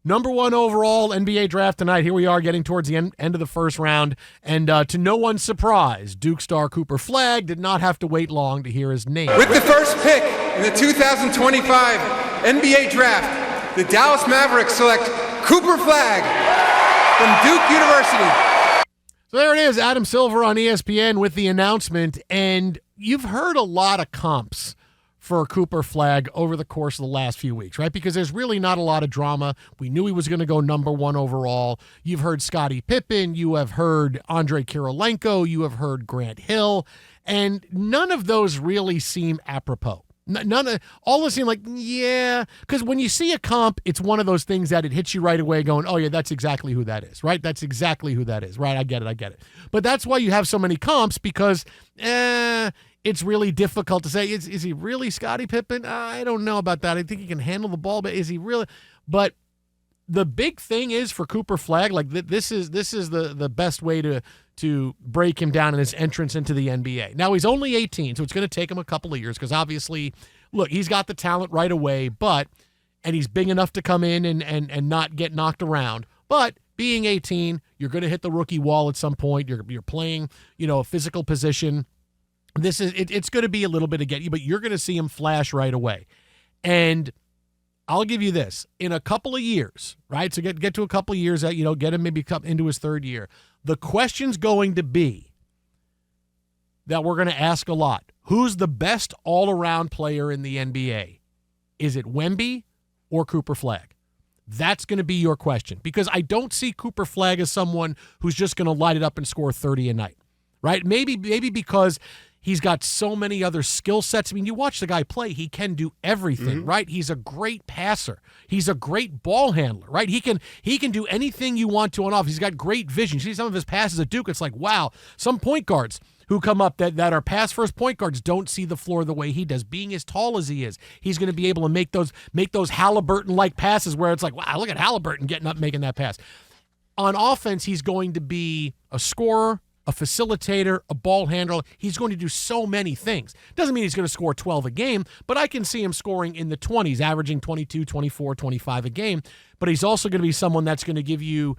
Number 1 overall NBA draft tonight. Here we are getting towards the end of the first round. And to no one's surprise, Duke star Cooper Flagg did not have to wait long to hear his name. With the first pick in the 2025 NBA draft, the Dallas Mavericks select Cooper Flagg from Duke University. So there it is, Adam Silver on ESPN with the announcement. And you've heard a lot of comps for Cooper Flagg over the course of the last few weeks, right? Because there's really not a lot of drama. We knew he was going to go number 1 overall. You've heard Scottie Pippen. You have heard Andrei Kirilenko. You have heard Grant Hill. And none of those really seem apropos. All of them seem like, yeah, because when you see a comp, it's one of those things that it hits you right away going, oh, yeah, that's exactly who that is, right? That's exactly who that is, right? I get it. But that's why you have so many comps because, it's really difficult to say, is he really Scottie Pippen? I don't know about that. I think he can handle the ball, but is he really? But the big thing is for Cooper Flagg, like this is the best way to break him down in his entrance into the NBA. Now, he's only 18, so it's going to take him a couple of years because obviously, look, he's got the talent right away, and he's big enough to come in and not get knocked around. But being 18, you're going to hit the rookie wall at some point. You're playing, a physical position. It's going to be a little bit of get you, but you're going to see him flash right away. And I'll give you this. In a couple of years, right? So get to a couple of years, get him maybe come into his third year. The question's going to be that we're going to ask a lot. Who's the best all-around player in the NBA? Is it Wemby or Cooper Flagg? That's going to be your question because I don't see Cooper Flagg as someone who's just going to light it up and score 30 a night, right? Maybe because he's got so many other skill sets. I mean, you watch the guy play, he can do everything, right? He's a great passer. He's a great ball handler, right? He can do anything you want to on off. He's got great vision. You see some of his passes at Duke, it's like, wow, some point guards who come up that are pass-first point guards don't see the floor the way he does. Being as tall as he is, he's going to be able to make those Halliburton-like passes where it's like, wow, look at Halliburton getting up making that pass. On offense, he's going to be a scorer, a facilitator, a ball handler. He's going to do so many things. Doesn't mean he's going to score 12 a game, but I can see him scoring in the 20s, averaging 22, 24, 25 a game. But he's also going to be someone that's going to give you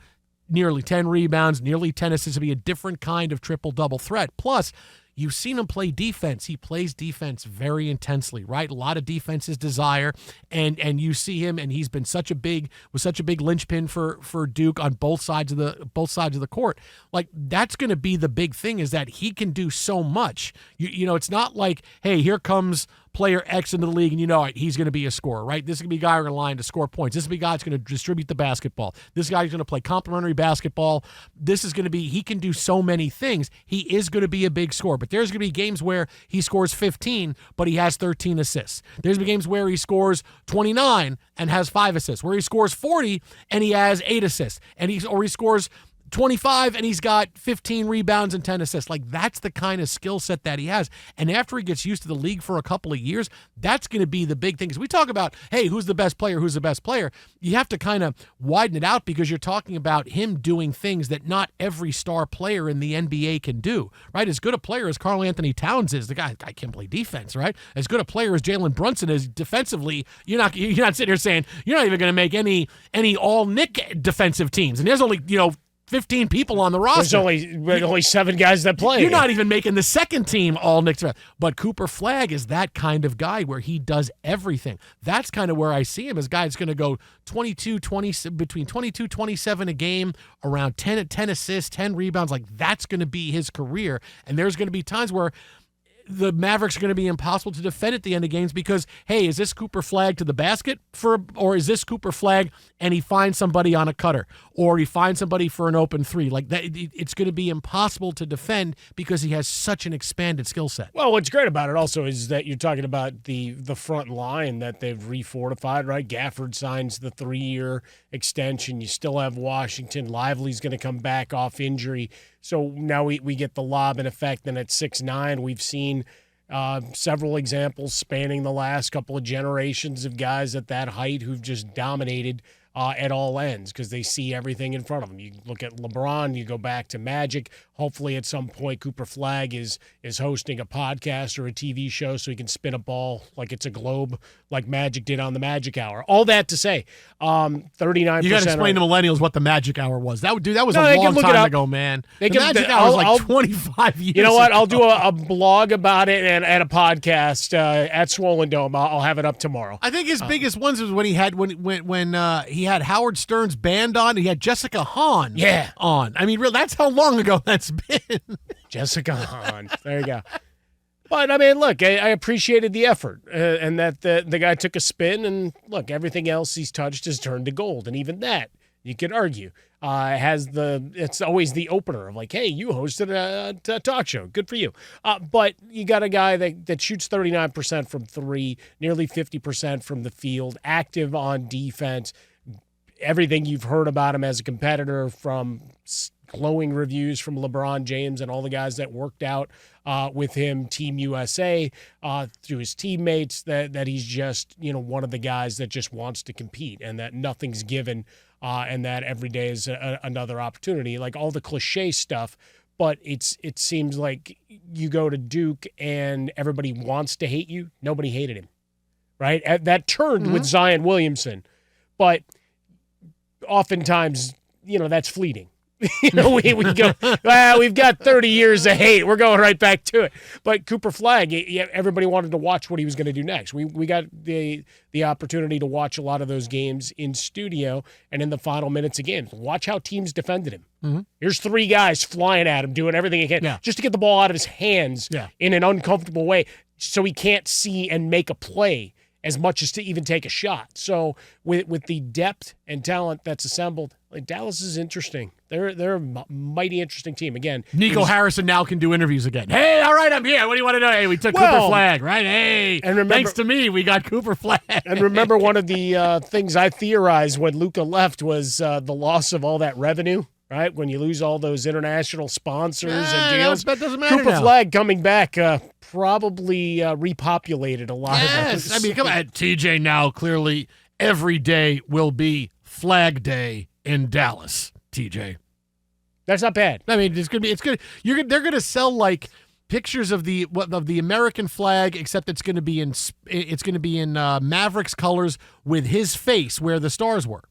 nearly 10 rebounds, nearly 10 assists, to be a different kind of triple-double threat. Plus, you've seen him play defense. He plays defense very intensely, right? A lot of defense is desire, and you see him, and he's been such a big linchpin for Duke on both sides of the court. Like, that's going to be the big thing, is that he can do so much. It's not like, hey, here comes player X into the league, and he's going to be a scorer, right? This is going to be a guy on the line to score points. This is going to be a guy that's going to distribute the basketball. This guy's going to play complementary basketball. This is going to be, he can do so many things. He is going to be a big scorer, but there's going to be games where he scores 15, but he has 13 assists. There's going to be games where he scores 29 and has 5 assists, where he scores 40 and he has 8 assists, or he scores 25 and he's got 15 rebounds and 10 assists. Like, that's the kind of skill set that he has. And after he gets used to the league for a couple of years, that's going to be the big thing. Because we talk about, hey, who's the best player? You have to kind of widen it out because you're talking about him doing things that not every star player in the NBA can do, right? As good a player as Karl Anthony Towns is, the guy can play defense, right? As good a player as Jalen Brunson is defensively, you're not sitting here saying you're not even going to make any all-Nick defensive teams. And there's only, 15 people on the roster. There's only 7 guys that play. You're not even making the second team all Knicks. But Cooper Flagg is that kind of guy where he does everything. That's kind of where I see him as a guy that's going to go between 22, 27 a game, around 10 assists, 10 rebounds. Like, that's going to be his career. And there's going to be times where the Mavericks are going to be impossible to defend at the end of games because, hey, is this Cooper Flagg to the basket or is this Cooper Flagg and he finds somebody on a cutter or he finds somebody for an open three? Like, that, it's going to be impossible to defend because he has such an expanded skill set. Well, what's great about it also is that you're talking about the front line that they've refortified, right? Gafford signs the 3-year extension. You still have Washington. Lively's going to come back off injury. So now we get the lob in effect, and at 6'9", we've seen several examples spanning the last couple of generations of guys at that height who've just dominated at all ends because they see everything in front of them. You look at LeBron, you go back to Magic. Hopefully at some point Cooper Flagg is hosting a podcast or a TV show so he can spin a ball like it's a globe like Magic did on the Magic Hour. All that to say, 39%. You got to explain to millennials what the Magic Hour was. That was a long look it time up. ago, man. They The can- Magic Hour was like I'll- 25 years You know what? ago. I'll do a blog about it and a podcast at Swollen Dome. I'll have it up tomorrow. I think his biggest ones was when he had he had Howard Stern's band on. And he had Jessica Hahn on. I mean, that's how long ago that's been. Jessica Hahn. There you go. But, I mean, look, I appreciated the effort and that the guy took a spin. And, look, everything else he's touched has turned to gold. And even that, you could argue, it's always the opener of like, hey, you hosted a talk show. Good for you. But you got a guy that shoots 39% from three, nearly 50% from the field, active on defense. Everything you've heard about him as a competitor, from glowing reviews from LeBron James and all the guys that worked out with him, Team USA, through his teammates, that he's just, one of the guys that just wants to compete and that nothing's given and that every day is another opportunity, like all the cliche stuff. But it seems like you go to Duke and everybody wants to hate you. Nobody hated him, right? That turned with Zion Williamson. But oftentimes, that's fleeting. We go, well, we've got 30 years of hate. We're going right back to it. But Cooper Flagg, everybody wanted to watch what he was going to do next. We got the opportunity to watch a lot of those games in studio and in the final minutes of games. Watch how teams defended him. Mm-hmm. Here's three guys flying at him, doing everything he can just to get the ball out of his hands in an uncomfortable way so he can't see and make a play as much as to even take a shot. So with the depth and talent that's assembled, Dallas is interesting. They're a mighty interesting team. Again, Nico Harrison now can do interviews again. Hey, all right, I'm here. What do you want to know? Hey, we took Cooper Flagg, right? Hey, and remember, thanks to me, we got Cooper Flagg. And remember, one of the things I theorized when Luka left was the loss of all that revenue. Right, when you lose all those international sponsors and deals, that doesn't matter. Cooper Flagg coming back probably repopulated a lot of those. I mean, come on, TJ. Now clearly, every day will be Flag Day in Dallas. TJ, that's not bad. I mean, it's good. They're gonna sell like pictures of the American flag, except it's gonna be in Mavericks colors with his face where the stars were.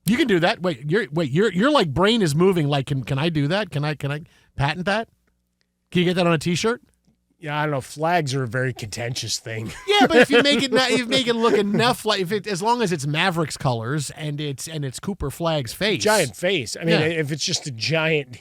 You can do that. Your like brain is moving. Like, can I do that? Can I patent that? Can you get that on a T-shirt? Yeah, I don't know. Flags are a very contentious thing. Yeah, but if you make it look enough like as long as it's Mavericks colors and it's Cooper Flagg's face, giant face. I mean, if it's just a giant,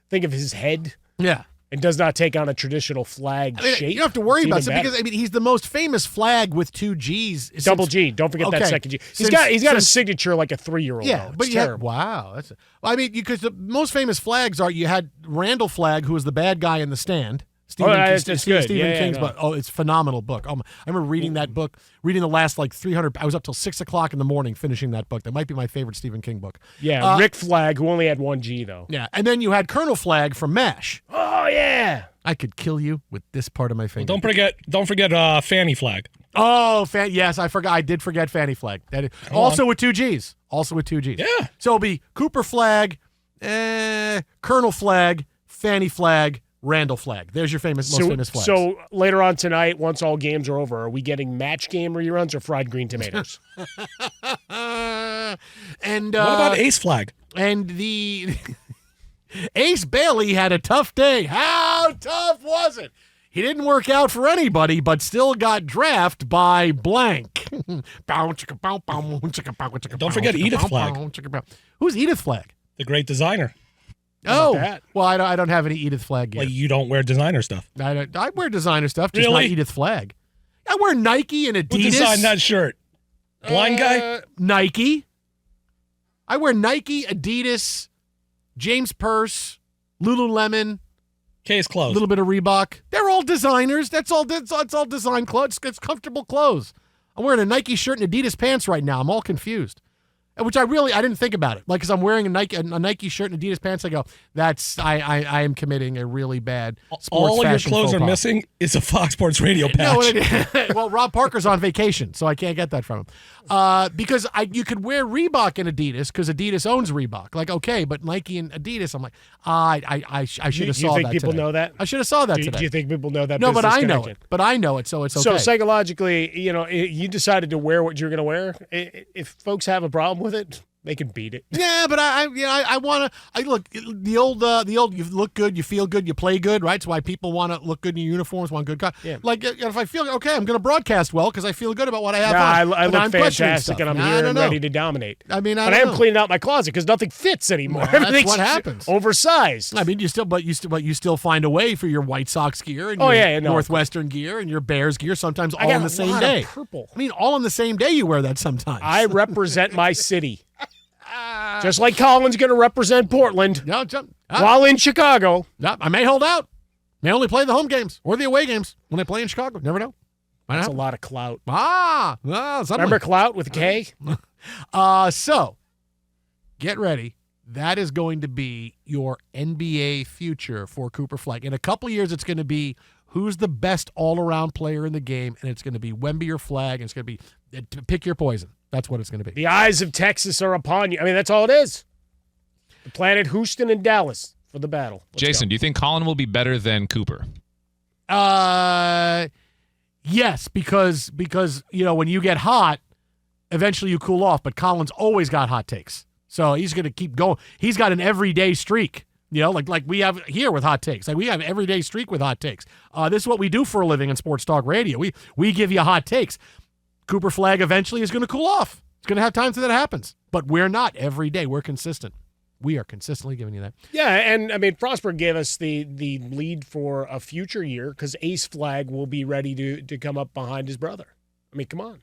think of his head. Yeah. It does not take on a traditional flag shape. You don't have to worry about it because he's the most famous flag with two G's. Double G. Don't forget that second G. He's got a signature like a 3-year-old. Yeah, but wow. Because the most famous flags are, you had Randall Flagg, who was the bad guy in The Stand. That's good. Stephen King's book. Oh, it's a phenomenal book. I remember reading that book, reading the last 300. I was up till 6 o'clock in the morning finishing that book. That might be my favorite Stephen King book. Yeah, Rick Flagg, who only had one G though. Yeah, and then you had Colonel Flagg from MASH. Oh yeah, I could kill you with this part of my finger. Well, don't forget Fanny Flagg. Oh, yes, I forgot. I did forget Fanny Flagg. Also with two G's. Yeah. So it'll be Cooper Flagg, Colonel Flagg, Fanny Flagg, Randall Flagg. There's your most famous flags. So later on tonight, once all games are over, are we getting match game reruns or fried green tomatoes? And what about Ace Flagg? And the Ace Bailey had a tough day. How tough was it? He didn't work out for anybody, but still got drafted by blank. Don't forget Edith Flagg. Who's Edith Flagg? The great designer. Well, I don't have any Edith Flagg gear. Like, you don't wear designer stuff. I wear designer stuff, just not Edith Flagg. I wear Nike and Adidas. Who designed that shirt? Blind guy? Nike. I wear Nike, Adidas, James Purse, Lululemon. Case closed. A little bit of Reebok. They're all designers. That's all design clothes. It's comfortable clothes. I'm wearing a Nike shirt and Adidas pants right now. I'm all confused. Which I didn't think about it. Like, because I'm wearing a Nike shirt and Adidas pants, I go, I am committing a really bad sports All your fashion clothes faux are pas. missing is a Fox Sports Radio No, patch. well, Rob Parker's on vacation, so I can't get that from him. Because you could wear Reebok and Adidas because Adidas owns Reebok. Like, okay, but Nike and Adidas, I'm like, I should have saw that. You think people today. know that? I should have saw that Do today. you think people know that? No, but business I know connection? it. But I know it, so it's okay. So psychologically, you decided to wear what you're going to wear. If folks have a problem with it, they can beat it. Yeah, but I want to. Look, the old. You look good, you feel good, you play good, right? That's why people want to look good in your uniforms, want good. Yeah. Like if I feel okay, I'm going to broadcast well because I feel good about what I have. Nah, I on. look I'm questioning fantastic, stuff. and I'm Nah, here I and don't ready know. to dominate. I mean, but I am cleaning out my closet because nothing fits anymore. Well, that's Everything's what happens. Oversized. I mean, you still find a way for your White Sox gear and Oh, your yeah, no. Northwestern gear and your Bears gear. Sometimes I all got on the a same lot day. of purple. I mean, all on the same day. You wear that sometimes. I represent my city. Just like Colin's going to represent Portland while in Chicago. I may hold out. May only play the home games or the away games when I play in Chicago. Never know. That's a lot of clout. Suddenly. Remember clout with a K? So, get ready. That is going to be your NBA future for Cooper Flagg. In a couple years, it's going to be who's the best all-around player in the game, and it's going to be Wemby or Flagg, and it's going to be pick your poison. That's what it's going to be. The eyes of Texas are upon you. I mean, that's all it is. The planet Houston and Dallas for the battle. Let's Jason, go. do you think Colin will be better than Cooper? Yes, because when you get hot, eventually you cool off. But Colin's always got hot takes, so he's going to keep going. He's got an everyday streak. Like we have here with hot takes. Like we have everyday streak with hot takes. This is what we do for a living in sports talk radio. We give you hot takes. Cooper Flagg eventually is going to cool off. It's going to have times that happens, but we're not every day. We're consistent. We are consistently giving you that. Yeah, and I mean, Frostberg gave us the lead for a future year because Ace Flagg will be ready to come up behind his brother. I mean, come on.